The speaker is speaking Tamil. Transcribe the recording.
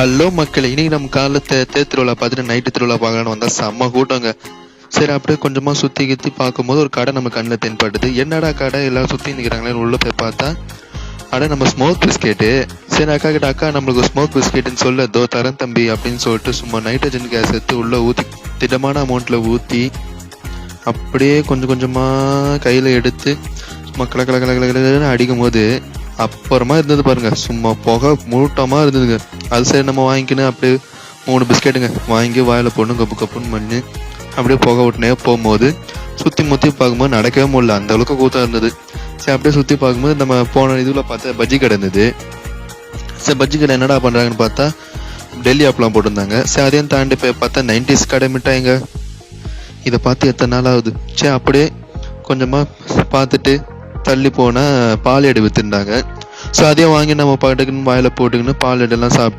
ஹலோ மக்கள், இன்னைக்கு நம்ம காலைல திருவிழா பார்த்துட்டு நைட்டு திருவிழா பார்க்கலான்னு வந்தால் செம்ம கூட்டங்க. சரி, அப்படியே கொஞ்சமாக சுற்றி கித்தி பார்க்கும்போது ஒரு கடை நம்ம கண்ணில் தென்படுது. என்னடா கடை எல்லாம் சுற்றி நிற்கிறாங்களேன்னு உள்ளே போய் பார்த்தா நம்ம ஸ்மோக் பிஸ்கெட்டு. சரி, அக்கா கிட்ட அக்கா நம்மளுக்கு ஸ்மோக் பிஸ்கெட்டுன்னு சொல்ல தோ தரேன் தம்பி அப்படின்னு சொல்லிட்டு சும்மா நைட்ரஜன் கேஸ் எடுத்து உள்ளே ஊற்றி திடமான அமௌண்ட்டில் ஊற்றி அப்படியே கொஞ்சம் கொஞ்சமாக கையில் எடுத்து சும்மா கலக்கலன்னு அடிக்கும் போது அப்புறமா இருந்தது பாருங்க, சும்மா புகை மூட்டமாக இருந்ததுங்க. அது சரி நம்ம வாங்கிக்கின்னு அப்படியே 3 பிஸ்கெட்டுங்க வாங்கி வாயில் போடணும், கப்பு கப்புன்னு பண்ணி அப்படியே புகை விட்டுனே போகும்போது சுற்றி முற்றி பார்க்கும்போது நடக்கவே முடியல, அந்த அளவுக்கு கூட்டம் இருந்தது. சரி, அப்படியே சுற்றி பார்க்கும்போது நம்ம போன இதில் பார்த்தா பஜ்ஜி கடை இருந்தது. சரி, பஜ்ஜி கடை என்னடா பண்ணுறாங்கன்னு பார்த்தா டெல்லி ஆப்லாம் போட்டிருந்தாங்க. சரி, அதையும் தாண்டி போய் பார்த்தா 90s கடை மிட்டாய்ங்க. இதை பார்த்து எத்தனை நாள் ஆகுது. சரி, அப்படியே கொஞ்சமாக பார்த்துட்டு தள்ளி போனால் பால் எடை விற்றுருந்தாங்க. ஸோ அதையும் வாங்கி நம்ம பாட்டுக்குன்னு வாயில் போட்டுக்கின்னு பால் எடெல்லாம் சாப்பிட்டு